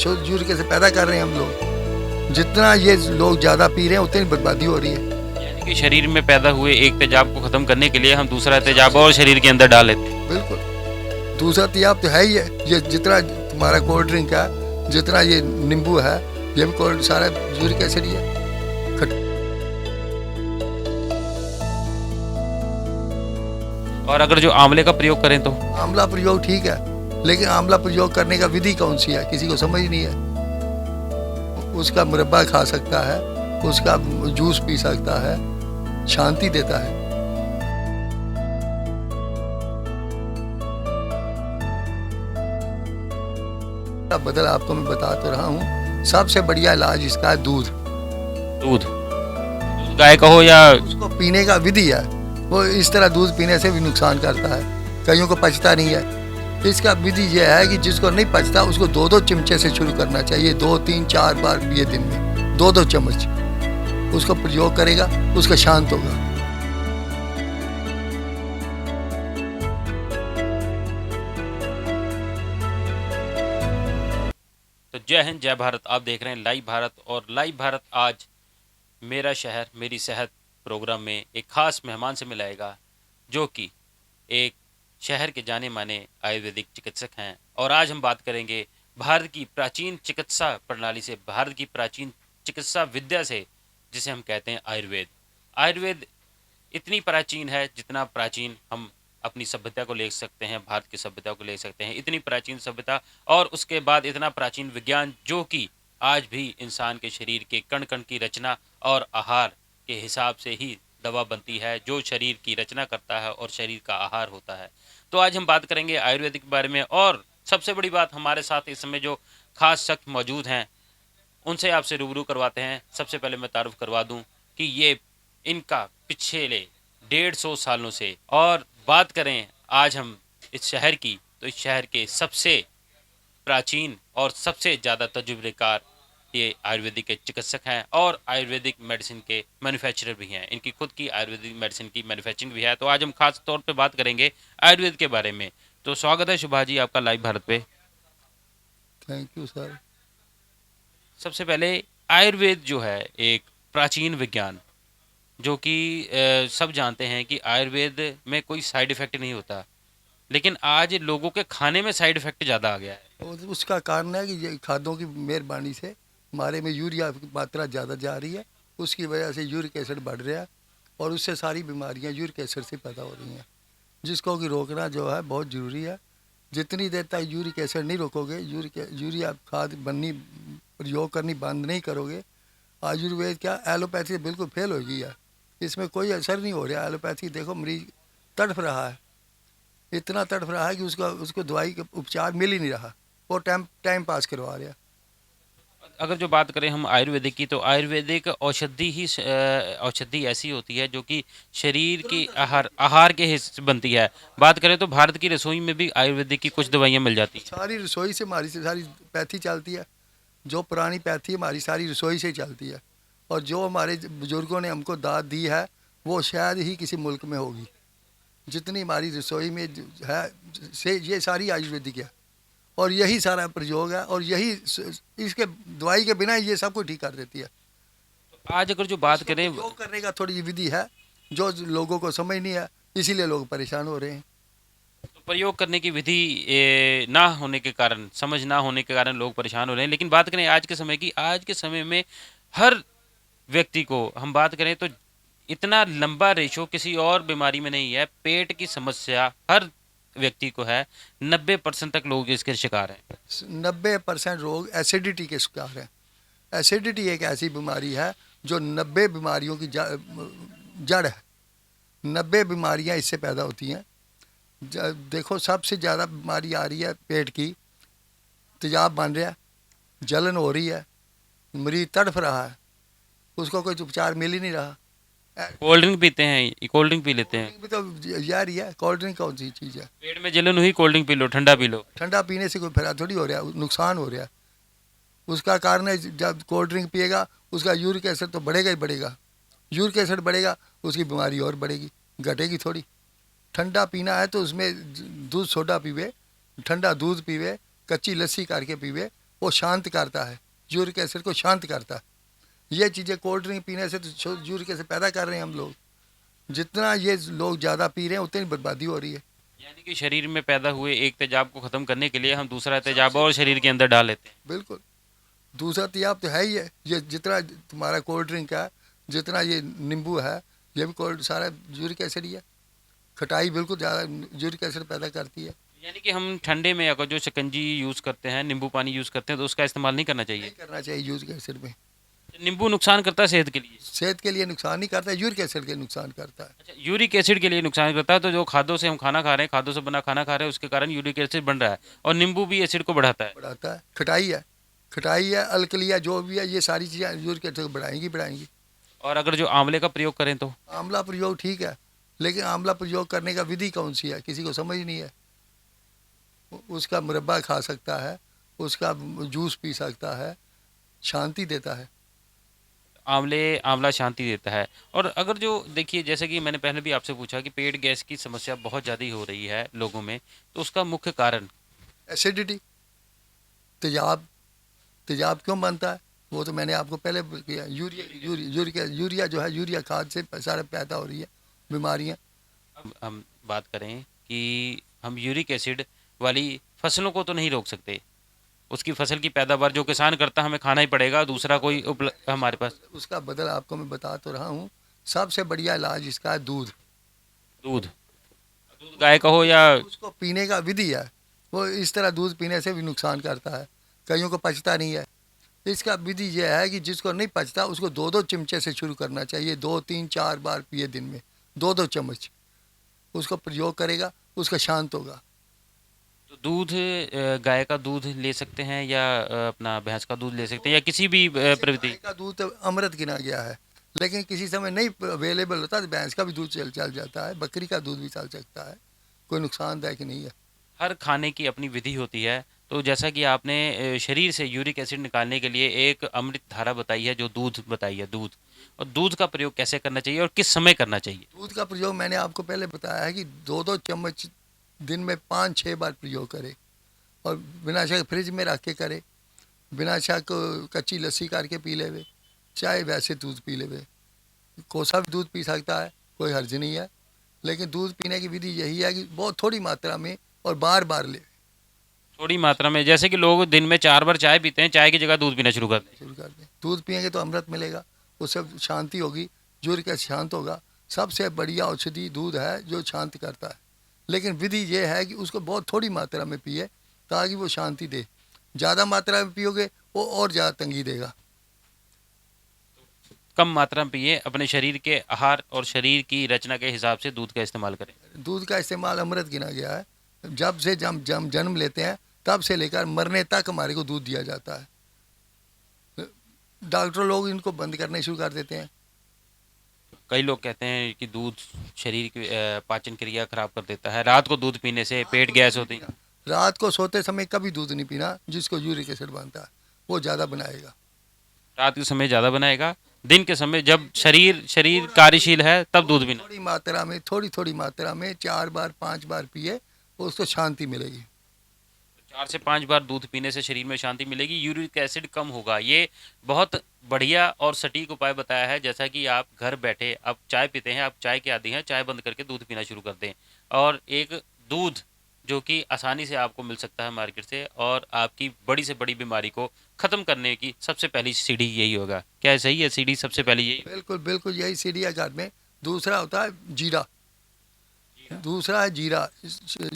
शुद्ध uric acid पैदा कर रहे हैं हम लोग। जितना ये लोग ज़्यादा पी रहे हैं उतनी बर्बादी हो रही है। यानी कि शरीर में पैदा हुए एक तेजाब को खत्म करने के लिए हम दूसरा तेजाब और शरीर के अंदर डाल लेते हैं। बिल्कुल, दूसरा तेजाब तो है ही है। ये जितना तुम्हारा कोल्ड ड्रिंक है, जितना ये नींबू है, ये भी कोल्ड सारा यूरिक एसिड ही है। और अगर जो आंवले का प्रयोग करें तो आंवला प्रयोग ठीक है, लेकिन आंवला प्रयोग करने का विधि कौन सी है किसी को समझ नहीं है। उसका मुरब्बा खा सकता है, उसका जूस पी सकता है, शांति देता है। बदल आपको मैं बता तो रहा हूँ, सबसे बढ़िया इलाज इसका है दूध। दूध गाय का हो या उसको पीने का विधि है। वो इस तरह दूध पीने से भी नुकसान करता है, कईयों को पचता नहीं है। इसका विधि यह है कि जिसको नहीं पचता उसको 2-2 चमचे से शुरू करना चाहिए। 2, 3, 4 बार पिए दिन में, 2-2 चम्मच उसको प्रयोग करेगा, उसका शांत होगा। तो जय हिंद जय भारत। आप देख रहे हैं लाइव भारत, और लाइव भारत आज मेरा शहर मेरी सेहत प्रोग्राम में एक खास मेहमान से मिलाएगा, जो कि एक शहर के जाने माने आयुर्वेदिक चिकित्सक हैं। और आज हम बात करेंगे भारत की प्राचीन चिकित्सा प्रणाली से, भारत की प्राचीन चिकित्सा विद्या से, जिसे हम कहते हैं आयुर्वेद। आयुर्वेद इतनी प्राचीन है जितना प्राचीन हम अपनी सभ्यता को ले सकते हैं, भारत की सभ्यता को ले सकते हैं। इतनी प्राचीन सभ्यता और उसके बाद इतना प्राचीन विज्ञान, जो कि आज भी इंसान के शरीर के कण कण की रचना और आहार के हिसाब से ही दवा बनती है, जो शरीर की रचना करता है और शरीर का आहार होता है। तो आज हम बात करेंगे आयुर्वेदिक के बारे में। और सबसे बड़ी बात, हमारे साथ इस समय जो खास शख्स मौजूद हैं उनसे आपसे रूबरू करवाते हैं। सबसे पहले मैं तारुफ करवा दूं कि ये इनका पिछले 150 सालों से, और बात करें आज हम इस शहर की, तो इस शहर के सबसे प्राचीन और सबसे ज़्यादा तजुर्बेकार ये आयुर्वेदिक के चिकित्सक हैं और आयुर्वेदिक मेडिसिन के मैन्युफैक्चरर भी हैं। इनकी खुद की आयुर्वेदिक मेडिसिन की मैन्युफैक्चरिंग भी है। तो आज हम खास तौर पे बात करेंगे आयुर्वेद के बारे में। तो स्वागत है सुभाष जी आपका लाइव भारत पे। Thank you sir. सबसे पहले आयुर्वेद जो है एक प्राचीन विज्ञान, जो कि सब जानते हैं कि आयुर्वेद में कोई साइड इफ़ेक्ट नहीं होता, लेकिन आज लोगों के खाने में साइड इफ़ेक्ट ज़्यादा आ गया है। और उसका कारण है कि ये खादों की मेहरबानी से हमारे में यूरिया की मात्रा ज़्यादा जा रही है, उसकी वजह से यूरिक एसिड बढ़ रहा है और उससे सारी बीमारियां यूरिक एसिड से पैदा हो रही हैं, जिसको कि रोकना जो है बहुत ज़रूरी है। जितनी देर तक यूरिक एसिड नहीं रोकोगे, यूरिया खाद बननी प्रयोग करनी बंद नहीं करोगे, आयुर्वेद क्या एलोपैथी बिल्कुल फेल हो गई है। इसमें कोई असर नहीं हो रहा। एलोपैथी देखो, मरीज तड़फ रहा है, इतना तड़फ रहा है कि उसको दवाई का उपचार मिल ही नहीं रहा, वो टाइम पास करवा रहा। अगर जो बात करें हम आयुर्वेदिक की, तो आयुर्वेदिक औषधि ऐसी होती है जो कि शरीर की आहार के हिस्से बनती है। बात करें तो भारत की रसोई में भी आयुर्वेदिक की कुछ दवाइयाँ मिल जाती हैं। सारी रसोई से हमारी सारी पैथी चलती है। जो पुरानी पैथी हमारी सारी रसोई से चलती है, और जो हमारे बुजुर्गों ने हमको दाद दी है वो शायद ही किसी मुल्क में होगी। जितनी हमारी रसोई में है से ये सारी आयुर्वेदिक है, और यही सारा प्रयोग है, और यही इसके दवाई के बिना ये सब कुछ ठीक कर देती है। आज अगर जो बात करें, प्रयोग करने का थोड़ी विधि है जो लोगों को समझ नहीं है, इसीलिए लोग परेशान हो रहे हैं। तो प्रयोग करने की विधि ना होने के कारण, समझ ना होने के कारण लोग परेशान हो रहे हैं। लेकिन बात करें आज के समय की, आज के समय में हर व्यक्ति को हम बात करें तो इतना लंबा रेशो किसी और बीमारी में नहीं है। पेट की समस्या हर व्यक्ति को है, 90% तक लोग इसके शिकार हैं। 90% लोग एसिडिटी के शिकार हैं। एसिडिटी एक ऐसी बीमारी है जो 90 बीमारियों की जड़ है। 90 बीमारियां इससे पैदा होती हैं। देखो, सबसे ज़्यादा बीमारी आ रही है पेट की, तेजाब बन रहा है, जलन हो रही है, मरीज तड़फ रहा है, उसको कोई उपचार मिल ही नहीं रहा। कोल्ड ड्रिंक पीते हैं, कोल्ड ड्रिंक पी लेते हैं। भी तो यार ही है, कोल्ड ड्रिंक कौन सी चीज़ है? पेट में जलन हुई, कोल्ड ड्रिंक पी लो, ठंडा पी लो। ठंडा पीने से कोई फायदा थोड़ी हो रहा है, नुकसान हो रहा है। उसका कारण है जब कोल्ड ड्रिंक पिएगा उसका यूरिक एसिड तो बढ़ेगा ही बढ़ेगा। यूरिक एसिड बढ़ेगा, उसकी बीमारी और बढ़ेगी, घटेगी थोड़ी। ठंडा पीना है तो उसमें दूध सोडा पीवे, ठंडा दूध पीवे, कच्ची लस्सी करके पीवे, वो शांत करता है, यूरिक एसिड को शांत करता है। ये चीज़ें कोल्ड ड्रिंक पीने से तो यूरिक एसिड पैदा कर रहे हैं हम लोग। जितना ये लोग ज़्यादा पी रहे हैं उतनी बर्बादी हो रही है। यानी कि शरीर में पैदा हुए एक तेजाब को खत्म करने के लिए हम दूसरा तेजाब और शरीर के अंदर डाल लेते हैं। बिल्कुल, दूसरा तेजाब तो है ही है। ये जितना तुम्हारा कोल्ड ड्रिंक है, जितना ये नींबू है, ये भी कोल्ड सारा यूरिक एसिड ही है। खटाई बिल्कुल ज़्यादा यूरिक एसिड पैदा करती है। यानी कि हम ठंडे में अगर जो शिकंजी यूज़ करते हैं, नींबू पानी यूज़ करते हैं, तो उसका इस्तेमाल नहीं करना नहीं चाहिए। करना चाहिए यूरिक एसिड में। नींबू नुकसान करता है सेहत के लिए। सेहत के लिए नुकसान नहीं करता है, यूरिक एसिड के नुकसान करता है। अच्छा, यूरिक एसिड के लिए नुकसान करता है, तो जो खादों से हम खाना खा रहे हैं, खादों से बना खाना खा रहे हैं, उसके कारण यूरिक एसिड बन रहा है और नींबू भी एसिड को बढ़ाता है। बढ़ाता है, खटाई है, अल्कली है, जो भी है, ये सारी चीज़ें यूरिक एसिड को बढ़ाएंगी। और अगर जो आंवले का प्रयोग करें तो आंवला प्रयोग ठीक है, लेकिन आंवला प्रयोग करने का विधि कौन सी है, किसी को समझ नहीं है। उसका मुरब्बा खा सकता है, उसका जूस पी सकता है, शांति देता है। आंवला शांति देता है। और अगर जो देखिए, जैसे कि मैंने पहले भी आपसे पूछा कि पेट गैस की समस्या बहुत ज़्यादा हो रही है लोगों में, तो उसका मुख्य कारण एसिडिटी, तेजाब। तेजाब क्यों बनता है वो तो मैंने आपको पहले किया। यूरिया जो है, यूरिया खाद से सारे पैदा हो रही है बीमारियाँ। अब हम बात करें कि हम यूरिक एसिड वाली फसलों को तो नहीं रोक सकते, उसकी फसल की पैदावार जो किसान करता हमें खाना ही पड़ेगा, दूसरा कोई हमारे पास। उसका बदल आपको मैं बता तो रहा हूँ। सबसे बढ़िया इलाज इसका है दूध। दूध दूध गाय का हो या उसको पीने का विधि है। वो इस तरह दूध पीने से भी नुकसान करता है, कईयों को पचता नहीं है। इसका विधि यह है कि जिसको नहीं पचता उसको 2-2 चिमचे से शुरू करना चाहिए। 2-3-4 बार पिए दिन में, 2-2 चम्मच उसको प्रयोग करेगा, उसका शांत होगा। तो दूध गाय का दूध ले सकते हैं या अपना भैंस का दूध ले सकते हैं या किसी भी प्रवृत्ति। गाय का दूध तो अमृत गिना गया है, लेकिन किसी समय नहीं अवेलेबल होता तो भैंस का भी दूध चल जाता है, बकरी का दूध भी चल सकता है, कोई नुकसानदायक नहीं है। हर खाने की अपनी विधि होती है। तो जैसा कि आपने शरीर से यूरिक एसिड निकालने के लिए एक अमृत धारा बताई है, जो दूध बताई है, दूध, और दूध का प्रयोग कैसे करना चाहिए और किस समय करना चाहिए। दूध का प्रयोग मैंने आपको पहले बताया है कि 2-2 चम्मच दिन में 5-6 बार प्रयोग करे, और बिना शक फ्रिज में रख के करे। बिना शक कच्ची लस्सी करके पी लेवे, चाहे वैसे दूध पी लेवे। कोसा भी दूध पी सकता है, कोई हर्ज नहीं है। लेकिन दूध पीने की विधि यही है कि बहुत थोड़ी मात्रा में और बार बार ले। थोड़ी मात्रा में, जैसे कि लोग दिन में 4 बार चाय पीते हैं, चाय की जगह दूध पीना शुरू कर दें। शुरू कर दें, दूध पियेंगे तो अमृत मिलेगा, उससे शांति होगी, यूरिक एसिड शांत होगा। सबसे बढ़िया औषधि दूध है जो शांत करता है। लेकिन विधि ये है कि उसको बहुत थोड़ी मात्रा में पिए ताकि वो शांति दे। ज़्यादा मात्रा में पियोगे वो और ज़्यादा तंगी देगा। कम मात्रा में पिए, अपने शरीर के आहार और शरीर की रचना के हिसाब से दूध का इस्तेमाल करें। दूध का इस्तेमाल अमृत गिना गया है। जब से जन्म लेते हैं तब से लेकर मरने तक हमारे को दूध दिया जाता है। डॉक्टर लोग इनको बंद करने शुरू कर देते हैं। कई लोग कहते हैं कि दूध शरीर की पाचन क्रिया खराब कर देता है, रात को दूध पीने से पेट गैस होती है। रात को सोते समय कभी दूध नहीं पीना, जिसको यूरिक एसिड बनता है वो ज़्यादा बनाएगा। रात के समय ज़्यादा बनाएगा, दिन के समय जब शरीर कार्यशील है तब दूध पीना। थोड़ी मात्रा में 4 बार 5 बार पिए, उसको शांति मिलेगी। 4 से 5 बार दूध पीने से शरीर में शांति मिलेगी, यूरिक एसिड कम होगा। ये बहुत बढ़िया और सटीक उपाय बताया है। जैसा कि आप घर बैठे आप चाय पीते हैं, आप चाय के आदी हैं, चाय बंद करके दूध पीना शुरू कर दें, और एक दूध जो कि आसानी से आपको मिल सकता है मार्केट से, और आपकी बड़ी से बड़ी बीमारी को ख़त्म करने की सबसे पहली सीढ़ी यही होगा। क्या सही है? सीढ़ी सबसे पहले यही। बिल्कुल बिल्कुल यही सीढ़ी है घर में। दूसरा होता है जीरा। दूसरा है जीरा।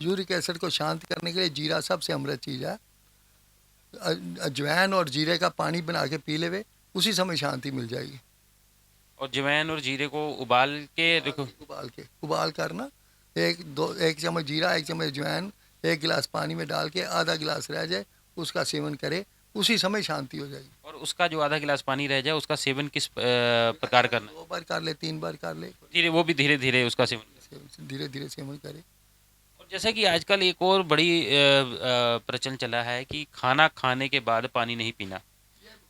यूरिक एसिड को शांत करने के लिए जीरा सबसे अमृत चीज़ है। अजवाइन और जीरे का पानी बना के पी लेवे, उसी समय शांति मिल जाएगी। और जवैन और जीरे को उबाल के रखो। उबाल करना, एक चम्मच जीरा, 1 चम्मच अजवाइन 1 गिलास पानी में डाल के आधा गिलास रह जाए, उसका सेवन करे, उसी समय शांति हो जाएगी। और उसका जो आधा गिलास पानी रह जाए उसका सेवन किस प्रकार करना? 2 बार कर ले, 3 बार कर ले, धीरे, वो भी धीरे धीरे उसका सेवन। धीरे धीरे सेवन करे। और जैसा कि आजकल एक और बड़ी प्रचलन चला है कि खाना खाने के बाद पानी नहीं पीना।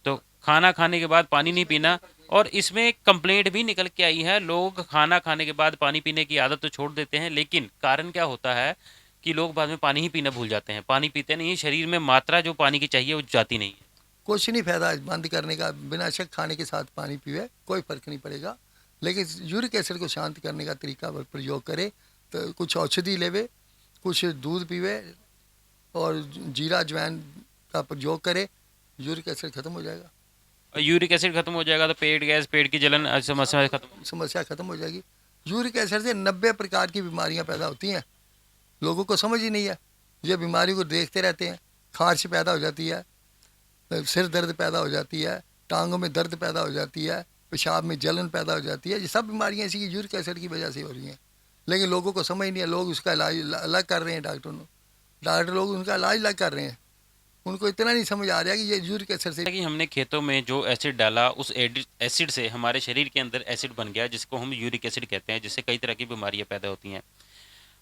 तो खाना खाने के बाद पानी नहीं पीना, और इसमें कंप्लेंट भी निकल के आई है, लोग खाना खाने के बाद पानी पीने की आदत तो छोड़ देते हैं, लेकिन कारण क्या होता है कि लोग बाद में पानी ही पीना भूल जाते हैं, पानी पीते नहीं हैं, शरीर में मात्रा जो पानी की चाहिए वो जाती नहीं है। कुछ नहीं फायदा बंद करने का, बिना शक खाने के साथ पानी पीवे, कोई फर्क नहीं पड़ेगा। लेकिन यूरिक एसिड को शांत करने का तरीका प्रयोग करे, तो कुछ औषधि लेवे, कुछ दूध पीवे और जीरा अजवाइन का प्रयोग करे, यूरिक एसिड खत्म हो जाएगा, और यूरिक एसिड खत्म हो जाएगा तो पेट गैस, पेट की जलन समस्या खत्म। समस्या खत्म हो जाएगी। यूरिक एसिड से 90 प्रकार की बीमारियां पैदा होती हैं, लोगों को समझ ही नहीं है। ये बीमारी को देखते रहते हैं, खांसी पैदा हो जाती है, सिर दर्द पैदा हो जाती है, टांगों में दर्द पैदा हो जाती है, पेशाब में जलन पैदा हो जाती है। ये सब बीमारियां इसी की यूरिक एसिड की वजह से हो रही हैं, लेकिन लोगों को समझ नहीं है। लोग उसका इलाज अलग कर रहे हैं, डॉक्टर लोग उनका इलाज अलग कर रहे हैं। उनको इतना नहीं समझ आ रहा कि ये यूरिक एसिड से। कि हमने खेतों में जो एसिड डाला उस एसिड से हमारे शरीर के अंदर एसिड बन गया जिसको हम यूरिक एसिड कहते हैं, जिससे कई तरह की बीमारियां पैदा होती हैं।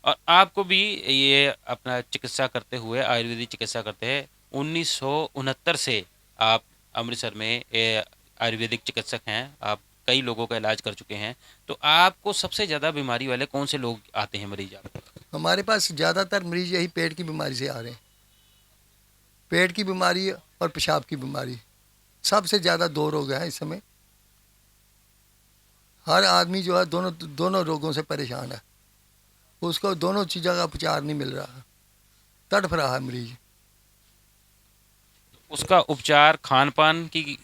और आपको भी ये अपना चिकित्सा करते हुए, आयुर्वेदिक चिकित्सा करते हैं 1969 से आप अमृतसर में आयुर्वेदिक चिकित्सक हैं, आप कई लोगों का इलाज कर चुके हैं। तो आपको सबसे ज़्यादा बीमारी वाले कौन से लोग आते हैं मरीज आपको? हमारे पास ज़्यादातर मरीज यही पेट की बीमारी से आ रहे हैं, पेट की बीमारी और पेशाब की बीमारी, सबसे ज़्यादा दो रोग हैं इस समय। हर आदमी जो है दोनों दोनों रोगों से परेशान है, उसको दोनों चीज़ों का उपचार नहीं मिल रहा, तड़फ रहा है मरीज। उसका उपचार खान पान की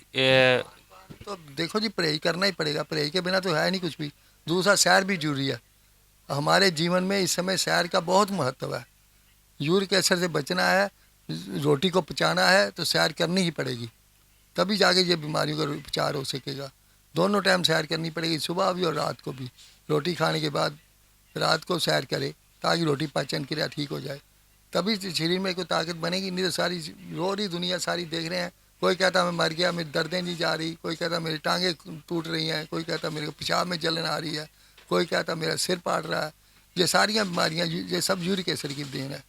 तो देखो जी, परहेज करना ही पड़ेगा, परहेज के बिना तो है नहीं कुछ भी। दूसरा, सैर भी जरूरी है। हमारे जीवन में इस समय सैर का बहुत महत्व है। यूरिक एसिड से बचना है, रोटी को पचाना है, तो सैर करनी ही पड़ेगी, तभी जाके ये बीमारियों का उपचार हो सकेगा। दोनों टाइम सैर करनी पड़ेगी, सुबह भी और रात को भी। रोटी खाने के बाद रात को सैर करे ताकि रोटी पाचन क्रिया ठीक हो जाए, तभी शरीर में कोई ताकत बनेगी। नहीं तो सारी रो रही दुनिया, सारी देख रहे हैं, कोई कहता मैं मर गया, मेरी दर्दें नहीं जा रही, कोई कहता मेरी टांगें टूट रही हैं, कोई कहता मेरे को पेशाब में जलन आ रही है, कोई कहता मेरा सिर पाट रहा है। ये सारियाँ बीमारियाँ, ये सब यूरिक एसिड की देन है।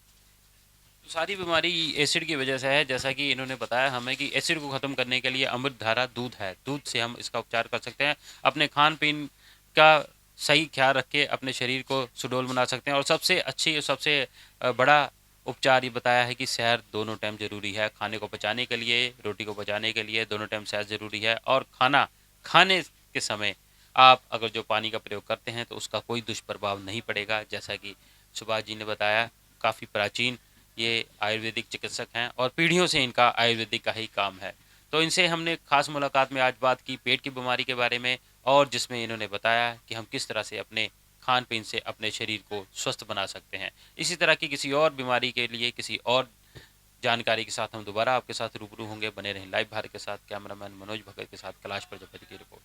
सारी बीमारी एसिड की वजह से है। जैसा कि इन्होंने बताया हमें कि एसिड को ख़त्म करने के लिए अमृत धारा दूध है, दूध से हम इसका उपचार कर सकते हैं। अपने खान पीन का सही ख्याल रख के अपने शरीर को सुडौल बना सकते हैं। और सबसे अच्छी, सबसे बड़ा उपचार ये बताया है कि सैर दोनों टाइम ज़रूरी है। खाने को पचाने के लिए, रोटी को पचाने के लिए दोनों टाइम सैर ज़रूरी है। और खाना खाने के समय आप अगर जो पानी का प्रयोग करते हैं तो उसका कोई दुष्प्रभाव नहीं पड़ेगा। जैसा कि सुभाष जी ने बताया, काफ़ी प्राचीन ये आयुर्वेदिक चिकित्सक हैं और पीढ़ियों से इनका आयुर्वेदिक का ही काम है। तो इनसे हमने खास मुलाकात में आज बात की पेट की बीमारी के बारे में, और जिसमें इन्होंने बताया कि हम किस तरह से अपने खान पीन से अपने शरीर को स्वस्थ बना सकते हैं। इसी तरह की किसी और बीमारी के लिए, किसी और जानकारी के साथ हम दोबारा आपके साथ रूबरू होंगे। बने रहें लाइव भारत के साथ। कैमरामैन मनोज भगत के साथ कैलाश प्रजापति की रिपोर्ट।